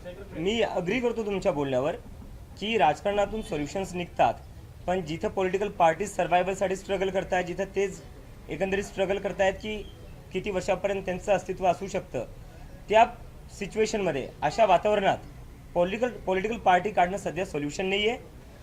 Sir मी agree करतो तुमच्या बोलण्यावर की राजकारणातून सोल्युशन्स निघतात, पण जिथं पॉलिटिकल पार्टीज सर्व्हायवलसाठी स्ट्रगल करतायत, जिथं तेच एकंदरीत स्ट्रगल करतायत की किती वर्षापर्यंत त्यांचं अस्तित्व असू शकतं, त्या सिच्युएशनमध्ये अशा वातावरणात पॉलिटिकल पार्टी काढणं सध्या सोल्युशन नाही आहे.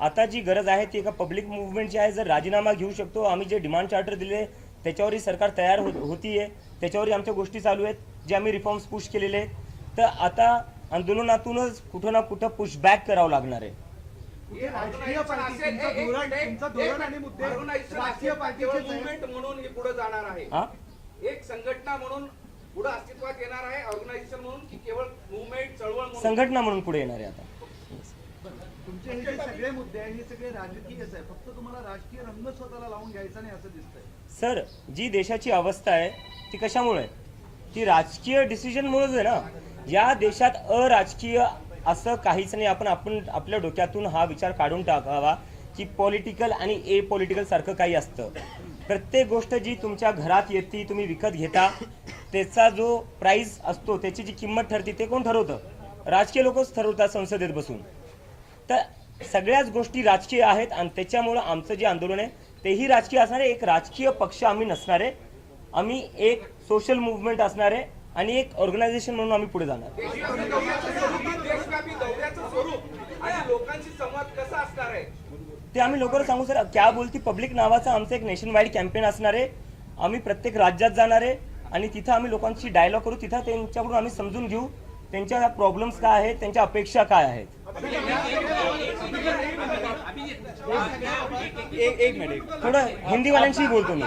आता जी गरज आहे ती एका पब्लिक मुवमेंटची आहे. जर राजीनामा घेऊ शकतो, आम्ही जे डिमांड चार्टर दिले त्याच्यावरही सरकार तयार होती आहे, त्याच्यावरही आमच्या गोष्टी चालू आहेत, जे आम्ही रिफॉर्म्स पुश केलेले आहेत. तर आता आंदोलनातूनच कुठं ना कुठं पुशबॅक करावं लागणार आहे. राजकीय मुवमेंट म्हणून हे पुढे जाणार आहे, एक संघटना म्हणून पुढे अस्तित्वात येणार आहे, ऑर्गनायझेशन म्हणून की केवळ मुवमेंट चळवळ म्हणून? संघटना म्हणून पुढे येणार आहे. आता तुमचे हे जे सगळे मुद्दे आहे हे सगळे राजकीयच आहे, फक्त तुम्हाला राजकीय रंग स्वतःला लावून घ्यायचा नाही असं दिसतंय. सर, जी देशाची अवस्था आहे ती कशामुळे आहे? ती राजकीय डिसिजनमुळेच आहे ना. या देशात अराजकीय असं काहीच नाही. आपण आपल्या डोक्यातून हा विचार काढून टाकावा की पॉलिटिकल आणि ए पॉलिटिकल सारखं काही असतं. प्रत्येक गोष्ट जी तुमच्या घरात येते, तुम्ही विकत घेता, त्याचा जो प्राइस असतो, त्याची जी किंमत ठरते, ते कोण ठरवतं? राजकीय लोकच ठरवतात संसदेत बसून. तर सगळ्याच गोष्टी राजकीय आहेत आणि त्याच्यामुळं आमचं जे आंदोलन आहे तेही राजकीय असणार आहे. एक राजकीय पक्ष आम्ही नसणार आहे, आम्ही एक सोशल मुवमेंट असणार आहे आणि एक ऑर्गनायझेशन म्हणून आम्ही पुढे जाणार. लोकांशी संवाद कसा असणार आहे ते आम्ही लवकरच सांगू. सर, क्या बोलती पब्लिक नावाचा आमचं एक नेशन वाईड कॅम्पेन असणार आहे. आम्ही प्रत्येक राज्यात जाणार आहे आणि तिथं आम्ही लोकांशी डायलॉग करू. तिथं त्यांच्याकडून आम्ही समजून घेऊ त्यांच्या प्रॉब्लेम्स काय आहेत, त्यांच्या अपेक्षा काय आहेत. एक मिनिट, थोडं हिंदीवाल्यांशी बोलतो मी.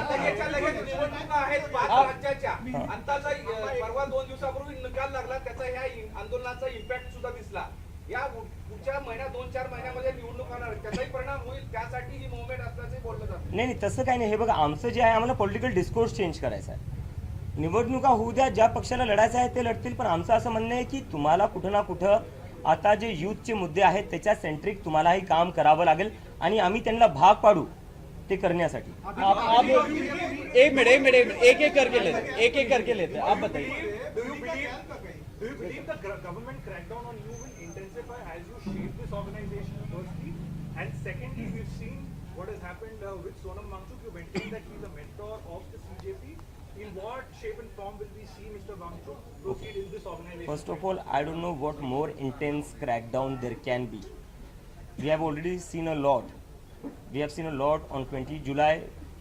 परवा 2 दिवसापूर्वी निकाल लागला, त्याचा ह्या आंदोलनाचा इम्पॅक्ट सुद्धा दिसला. या पुढच्या महिन्यात 2-4 महिन्यामध्ये निवडणूक होणार, त्याचाही परिणाम होईल, त्यासाठी ही मुवमेंट असल्याचे बोललं जातं. नाही, तसं काही नाही. हे बघा, आमचं जे आहे, आम्हाला पॉलिटिकल डिस्कोर्स चेंज करायचा आहे. निवडणुका होऊ द्या, ज्या पक्षाला लढायचं आहे ते लढतील, पण आमचं असं म्हणणं आहे की तुम्हाला कुठं ना कुठं आता जे यूथचे मुद्दे आहेत त्याच्या सेंट्रिक तुम्हालाही काम करावं लागेल आणि आम्ही त्यांना भाग पाडू ते करण्यासाठी. एक मिनट, एक एक करके लेते आप बताइए. Do you believe the government crackdown on you will intensify as you shape this organization, firstly? And secondly, we've seen what has happened with Sonam Wangchuk. You maintain that he's a mentor of the CJP. In what shape and form will we see Mr. Wangchuk proceed in this organization? First of all, I don't know what more intense crackdown there can be. We have already seen a lot. We have seen a lot on 20 July.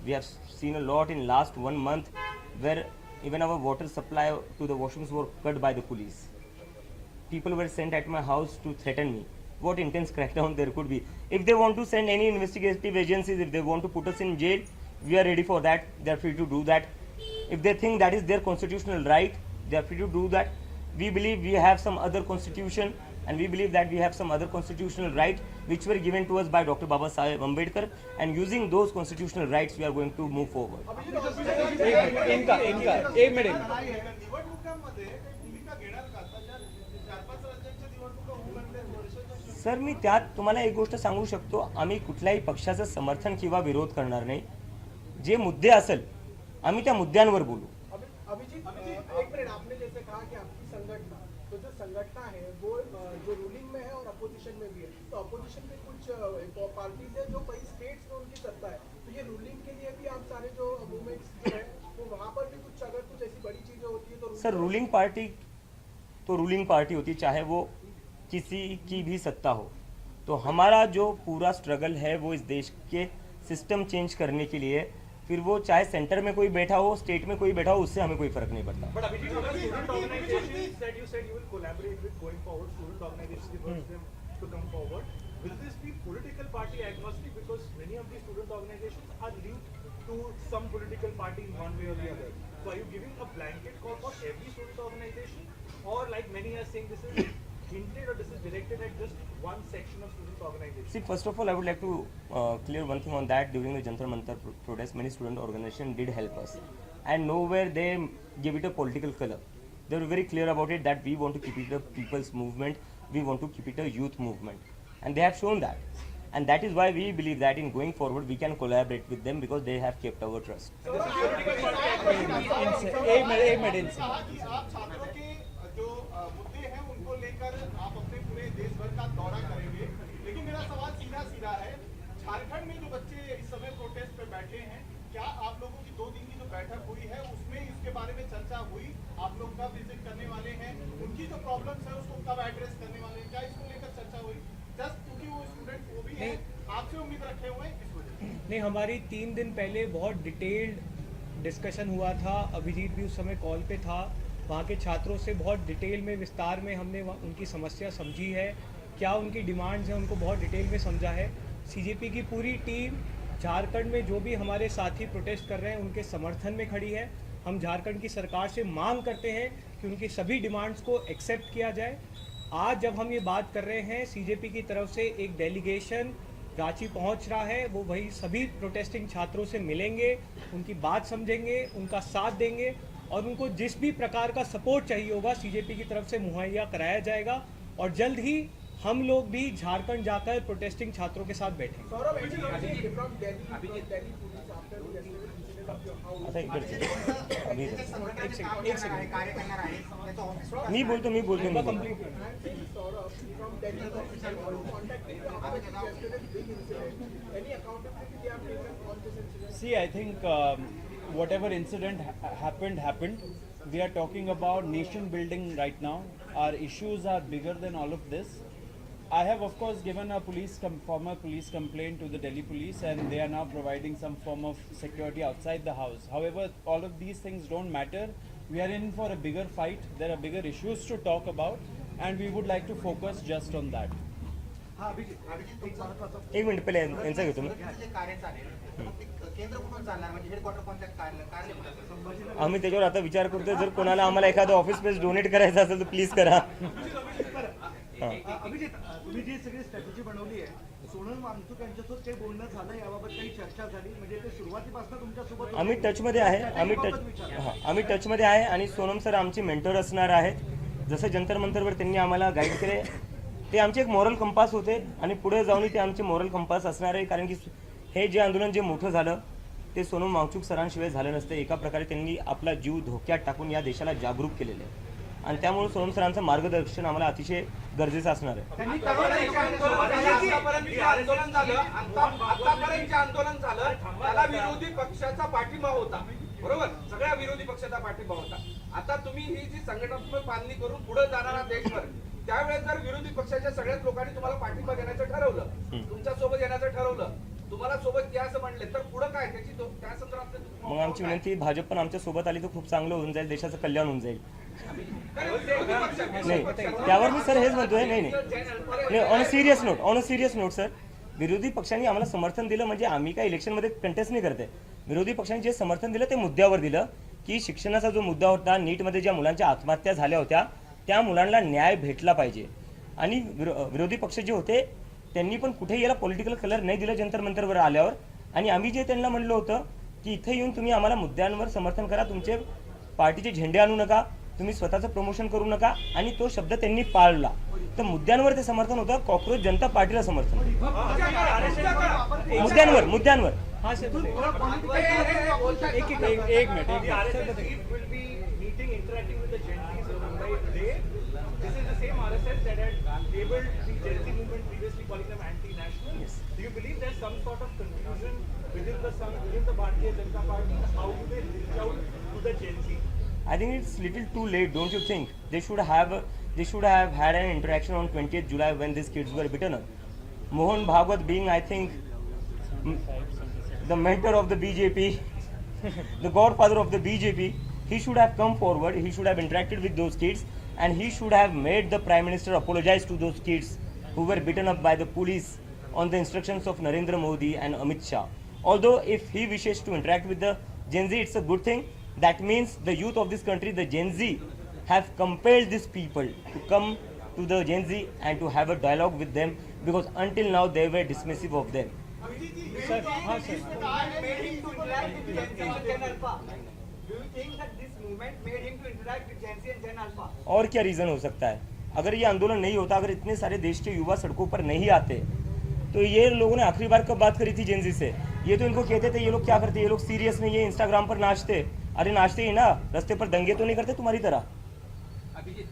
We have seen a lot in last 1 month where even our water supply to the washrooms were cut by the police. People were sent at my house to threaten me. What intense crackdown there could be? If they want to send any investigative agencies, if they want to put us in jail, we are ready for that. They are free to do that. If they think that is their constitutional right, they are free to do that. We believe we have some other constitution and we believe that we have some other constitutional right which were given to us by Dr. Baba Saheb Ambedkar, and using those constitutional rights we are going to move forward. इनका एक minute. Sir, मी त्यात तुम्हाला एक गोष्ट सांगू शकतो, आम्ही कुठल्याही पक्षाचं समर्थन किंवा विरोध करणार नाही. जे मुद्दे असेल आम्ही त्या मुद्द्यांवर बोलू. अभिजीत, एक मिनट, आपने जैसे कहा कि आपकी संगठना, तो जो संगठना है वो जो रूलिंग में है और अपोजिशन में भी है, तो अपोजिशन में कुछ पार्टीज है जो कई स्टेट्स में उनकी सत्ता है, तो ये रूलिंग के लिए भी आप सारे जो मूवमेंट्स जो है वो वहाँ पर भी कुछ अगर कुछ ऐसी बड़ी चीजें होती है तो सर, रूलिंग पार्टी तो रूलिंग पार्टी होती, चाहे वो किसी की भी सत्ता हो. तो हमारा जो पूरा स्ट्रगल है वो इस देश के सिस्टम चेंज करने के लिए, फिर वो चाहे सेंटर में कोई बैठा हो, स्टेट में कोई बैठा हो, उससे हमें कोई फर्क नहीं पड़ता. But Abhijit, student organizations that you said you will collaborate with going forward, student organizations, you want them to come forward. Will this be political party agnostic, because many of these student organizations are linked to some political party in one way or the other? So are you giving a blanket call for every student organization, or like many are saying this is hinted or this is directed at just one section of student organizations? See, first of all, I would like to clear one thing on that. During the Jantar Mantar protest, many student organizations did help us, and nowhere they give it a political color. They were very clear about it that we want to keep it a people's movement, we want to keep it a youth movement, and they have shown that. And that is why we believe that in going forward we can collaborate with them because they have kept our trust. एक minute. छात्रों की जो लेकर आप अपने पूरे देश भर का दौरा करेंगे, लेकिन मेरा सवाल सीधा सीधा है, झारखंड में जो बच्चे इस समय प्रोटेस्ट पे बैठे हैं, क्या आप लोगों की 2 दिन की जो बैठक हुई है उसमें इसके बारे में चर्चा हुई? आप लोग कब विजिट करने वाले हैं, उनकी जो प्रॉब्लम्स है उसको कब एड्रेस करने वाले हैं, क्या इसको लेकर चर्चा हुई? जस्ट क्योंकि वो स्टूडेंट वो भी है, आपसे उम्मीद रखे हुए हैं, इस वजह से। नहीं, हमारी 3 दिन पहले बहुत डिटेल्ड डिस्कशन हुआ था। अभिजीत भी उस समय कॉल पे था। वहाँ के छात्रों से बहुत डिटेल में, विस्तार में हमने उनकी समस्या समझी है, क्या उनकी डिमांड्स हैं उनको बहुत डिटेल में समझा है। सीजेपी की पूरी टीम झारखंड में जो भी हमारे साथी प्रोटेस्ट कर रहे हैं उनके समर्थन में खड़ी है। हम झारखंड की सरकार से मांग करते हैं कि उनकी सभी डिमांड्स को एक्सेप्ट किया जाए। आज जब हम ये बात कर रहे हैं, सीजेपी की तरफ से एक डेलीगेशन रांची पहुंच रहा है। वो वही सभी प्रोटेस्टिंग छात्रों से मिलेंगे, उनकी बात समझेंगे, उनका साथ देंगे और उनको जिस भी प्रकार का सपोर्ट चाहिए होगा सीजेपी की तरफ से मुहैया कराया जाएगा। और जल्द ही हम लोग भी झारखंड जाकर प्रोटेस्टिंग छात्रों के साथ बैठेंगे। Saurabh, from Delhi, from Delhi police after yesterday incident of your house. आता इकडचे अभी एक सेकंड मी बोलतो I'm saying Saurabh, from Delhi police have contacted you after yesterday's big incident. Any accountability they have taken on this incident? See, I think whatever incident happened. We are talking about nation building right now. Our issues are bigger than all of this. I have of course given a former police complaint to the Delhi police, and they are now providing some form of security outside the house. However, all of these things don't matter. We are in for a bigger fight. There are bigger issues to talk about, and we would like to focus just on that. हा अभिजित एक महत्वाचा एक minute पहिले यांचा घेतो मी. जे कार्य चालेल मग ते केंद्र कुठून चालणार, म्हणजे हेडक्वार्टर कोणत्या कार्यालय कुठं? आम्ही त्याच्यावर आता विचार करतोय, जर कोणाला आम्हाला एखादं ऑफिस स्पेस डोनेट करायचं असेल तर प्लीज करा. अभिजित, तुम्ही जी सगळी स्ट्रॅटेजी बनवली आहे, सोनल वांगचूक यांच्यासोबत काही बोलणं झालं, याबाबत काही चर्चा झाली? म्हणजे ते सुरुवातीपासून तुमच्यासोबत आम्ही टचमध्ये आहे, आम्ही टचमध्ये आहे आणि सोनम सर आमचे मेंटर असणार आहेत. जसं जंतर मंतरवर त्यांनी आम्हाला गाईड केले, ते आमचे एक मॉरल कंपास होते आणि पुढे जाऊन ते आमचे मॉरल कंपास असणार आहे. कारण की हे जे आंदोलन जे मोठं झालं ते सोनम वांगचूक सरांशिवाय झालं नसतं. एका प्रकारे त्यांनी आपला जीव धोक्यात टाकून या देशाला जागरूक केलेलं आहे आणि त्यामुळे सोनम सरांचं मार्गदर्शन आम्हाला अतिशय गरजेचं असणार आहे. आतापर्यंत जे आंदोलन झालं त्याला विरोधी पक्षाचा पाठिंबा होता, बरोबर? सगळ्या विरोधी पक्षाचा पाठिंबा होता. आता तुम्ही ही जी संघटनात्मक बांधणी करून पुढे जाणारा देशभर, त्यावेळेस जर विरोधी पक्षाच्या सगळ्याच लोकांनी तुम्हाला पाठिंबा देण्याचं ठरवलं, तुमच्या सोबत येण्याचं ठरवलं, तुम्हाला सोबत या असं म्हणले, तर पुढे काय त्याची त्या संदर्भात मग आमची विनंती, भाजप पण आमच्या सोबत आली तर खूप चांगलं होऊन जाईल, देशाचं कल्याण होऊन जाईल. नाही, त्यावर मी सर हेच म्हणतोय. नाही on a serious note sir, विरोधी पक्षांनी आम्हाला समर्थन दिलं म्हणजे आम्ही काय इलेक्शनमध्ये कंटेस्ट नाही करते. विरोधी पक्षांनी जे समर्थन दिलं ते मुद्द्यावर दिलं की शिक्षणाचा जो मुद्दा होता, नीटमध्ये ज्या मुलांच्या आत्महत्या झाल्या होत्या त्या मुलांना न्याय भेटला पाहिजे. आणि विरोधी पक्ष जे होते त्यांनी पण कुठेही याला पॉलिटिकल कलर नाही दिलं जंतर मंतरवर आल्यावर. आणि आम्ही जे त्यांना म्हणलं होतं की इथे येऊन तुम्ही आम्हाला मुद्द्यांवर समर्थन करा, तुमचे पार्टीचे झेंडे आणू नका, तुम्ही स्वतःचं प्रमोशन करू नका, आणि तो शब्द त्यांनी पाळला. तर मुद्द्यांवर ते समर्थन होतं, कॉक्रोच जनता पार्टीला समर्थन मुद्द्यांवर. हाँ सर, एक minute. interacting with the Gen Zs in Mumbai today. This is the same RSS that had labeled the Gen Z movement previously, calling them anti-national. Yes. Do you believe there's some sort of confusion within the Bharatiya Janata Party? How do they reach out to the Gen Z? I think it's little too late, don't you think? They should have had an interaction on 20th July when these kids were beaten up. Mohan Bhagwat being, I think, the mentor of the BJP, the godfather of the BJP, he should have come forward, he should have interacted with those kids, and he should have made the Prime Minister apologize to those kids who were beaten up by the police on the instructions of Narendra Modi and Amit Shah. Although if he wishes to interact with the Gen Z, it's a good thing. That means the youth of this country, the Gen Z, have compelled these people to come to the Gen Z and to have a dialogue with them, because until now they were dismissive of them. Sir, हाँ sir. Do you think that this movement made him to interact with Gen Z and Gen Alpha? और क्या reason हो सकता है? अगर ये आंदोलन नहीं होता, अगर इतने सारे देश के युवा सड़कों पर नहीं आते, तो ये लोगों ने आखिरी बार कब बात करी थी जेनजी से? ये तो इनको कहते थे ये लोग क्या करते, ये लोग सीरियस नहीं है, इंस्टाग्राम पर नाचते. अरे नाचते ही ना, रास्ते पर दंगे तो नहीं करते तुम्हारी तरह. अभिजीत,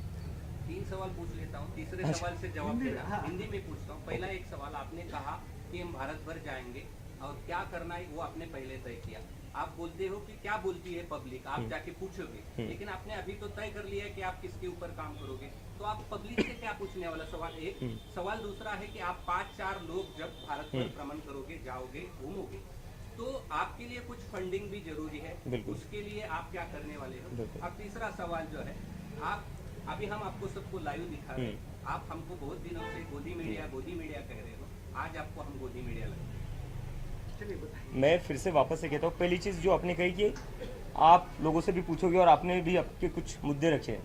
3 सवाल पूछ लेता हूँ. तीसरे सवाल से जवाब देना। हिंदी में पूछता हूँ। पहला एक सवाल, आपने कहा कि हम भारत भर जाएंगे और क्या करना है वो आपने पहले तय किया। आप बोलते हो कि क्या बोलती है पब्लिक, आप जाके पूछोगे, लेकिन आपने अभी तो तय कर लिया है कि आप किसके ऊपर काम करोगे, तो आप पब्लिक से क्या पूछने वाला? सवाल एक। सवाल दूसरा है कि आप 5-4 लोग जब भारत भर भ्रमण करोगे, जाओगे, घूमोगे, तो आपके लिए कुछ फंडिंग भी जरूरी है, उसके लिए आप क्या करने वाले हो? अब तीसरा सवाल जो है, आप अभी हम आपको सबको लाइव दिखा रहे हैं, आप हमको बहुत दिनों से गोदी मीडिया कह रहे हो, आज आपको हम गोदी मीडिया लगे। मैं फिर से वापस से कहता हूँ, पहली चीज़ जो आपने कही कि आप लोगों से भी पूछोगे और आपने भी आपके कुछ मुद्दे रखे हैं,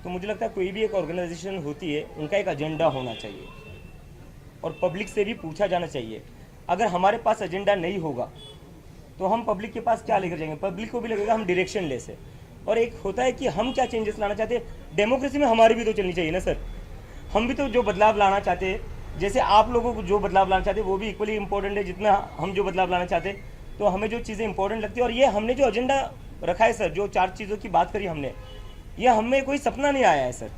तो मुझे लगता है कोई भी एक ऑर्गेनाइजेशन होती है, उनका एक एजेंडा होना चाहिए और पब्लिक से भी पूछा जाना चाहिए। अगर हमारे पास एजेंडा नहीं होगा तो हम पब्लिक के पास क्या लेकर जाएंगे? पब्लिक को भी लगेगा हम डायरेक्शन लेस है। और एक होता है कि हम क्या चेंजेस लाना चाहते हैं, डेमोक्रेसी में हमारी भी तो चलनी चाहिए ना सर। हम भी तो जो बदलाव लाना चाहते हैं, जैसे आप लोगों को जो बदलाव लाना चाहते हैं वो भी इक्वली इंपॉर्टेंट है जितना हम जो बदलाव लाना चाहते हैं। तो हमें जो चीज़ें इंपॉर्टेंट लगती है, और ये हमने जो एजेंडा रखा है सर, जो 4 चीज़ों की बात करी हमने, ये हमें कोई सपना नहीं आया है सर,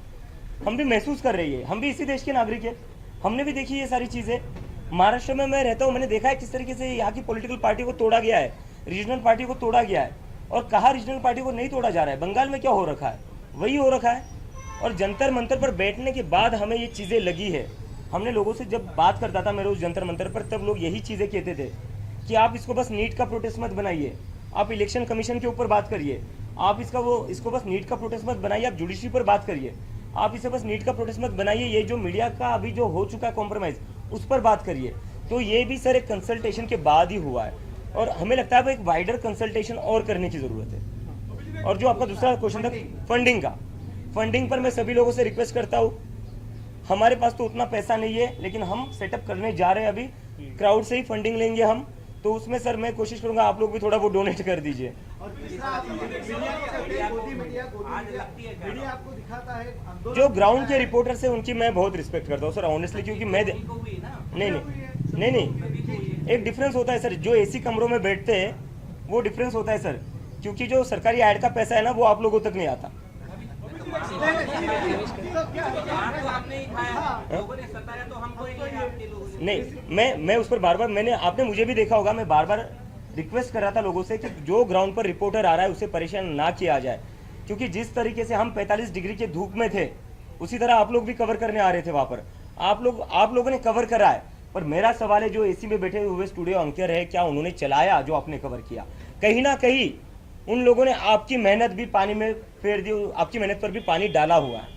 हम भी महसूस कर रही है, हम भी इसी देश के नागरिक है, हमने भी देखी ये सारी चीज़ें। महाराष्ट्र में मैं रहता हूँ, मैंने देखा है किस तरीके से यहाँ की पॉलिटिकल पार्टी को तोड़ा गया है, रीजनल पार्टी को तोड़ा गया है, और कहाँ रीजनल पार्टी को नहीं तोड़ा जा रहा है। बंगाल में क्या हो रखा है, वही हो रखा है। और जंतर मंतर पर बैठने के बाद हमें ये चीज़ें लगी है। हमने लोगों से जब बात करता था मेरे उस जंतर मंतर पर, तब लोग यही चीज़ें कहते थे कि आप इसको बस नीट का प्रोटेस्ट मत बनाइए, आप इलेक्शन कमीशन के ऊपर बात करिए, आप इसको बस नीट का प्रोटेस्ट मत बनाइए, आप जुडिशरी पर बात करिए, आप इसे बस नीट का प्रोटेस्ट मत बनाइए, ये जो मीडिया का अभी जो हो चुका है कॉम्प्रोमाइज़, उस पर बात करिए। तो ये भी सर एक कंसल्टेशन के बाद ही हुआ है, और हमें लगता है वो एक वाइडर कंसल्टेशन और करने की ज़रूरत है। और जो आपका दूसरा क्वेश्चन था फंडिंग का, फंडिंग पर मैं सभी लोगों से रिक्वेस्ट करता हूँ, हमारे पास तो उतना पैसा नहीं है, लेकिन हम सेटअप करने जा रहे हैं, अभी क्राउड से ही फंडिंग लेंगे हम, तो उसमें सर मैं कोशिश करूंगा आप लोग भी थोड़ा वो डोनेट कर दीजिए। और तीसरा मीडिया आपको दिखाता है जो ग्राउंड के रिपोर्टर से उनकी मैं बहुत रिस्पेक्ट करता हूँ सर, ऑनेस्टली, क्योंकि मैं नहीं एक डिफरेंस होता है सर, जो एसी कमरों में बैठते हैं वो डिफरेंस होता है सर, क्योंकि जो सरकारी ऐड का पैसा है ना वो आप लोगों तक नहीं आता। नहीं, मैं उस पर बार बार, आपने मुझे भी देखा होगा, मैं बार बार रिक्वेस्ट कर रहा था लोगों से कि जो ग्राउंड पर रिपोर्टर आ रहा है उसे परेशान ना किया जाए, क्योंकि जिस तरीके से हम 45 डिग्री के धूप में थे, उसी तरह आप लोग भी कवर करने आ रहे थे वहां पर, आप लोगों ने कवर करा है। पर मेरा सवाल है, जो एसी में बैठे हुए स्टूडियो एंकर है, क्या उन्होंने चलाया जो आपने कवर किया? कहीं ना कहीं उन लोगों ने आपकी मेहनत भी पानी में फेर दी, आपकी मेहनत पर भी पानी डाला हुआ है।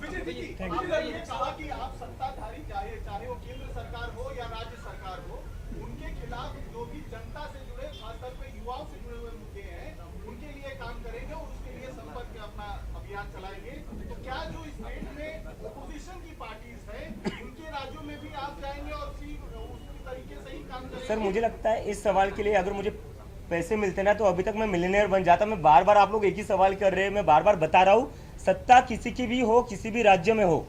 कहा कि आप सत्ताधारी चाहे वो केंद्र सरकार हो या राज्य सरकार हो, उनके खिलाफ जो भी जनता से जुड़े, खासतौर पे युवाओं से जुड़े हुए मुद्दे हैं, उनके लिए काम करेंगे और उसके लिए संपर्क अपना अभियान चलाएंगे। तो क्या जो स्टेट में ओपोजिशन की पार्टीज है, उनके राज्यों में भी आप जाएंगे और उसी तरीके से ही काम करेंगे? सर मुझे लगता है इस सवाल के लिए अगर मुझे पैसे मिलते ना तो अभी तक मैं मिलियनेयर बन जाता। मैं बार बार, आप लोग एक ही सवाल कर रहे हैं, मैं बार बार बता रहा हूँ, सत्ता किसी की भी हो, किसी भी राज्य में हो,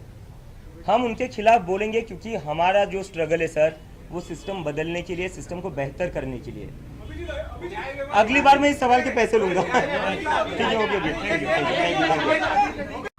हम उनके खिलाफ बोलेंगे, क्योंकि हमारा जो स्ट्रगल है सर, वो सिस्टम बदलने के लिए, सिस्टम को बेहतर करने के लिए। अगली बार मैं इस सवाल के पैसे लूंगा। ठीक है, ओके, थैंक यू।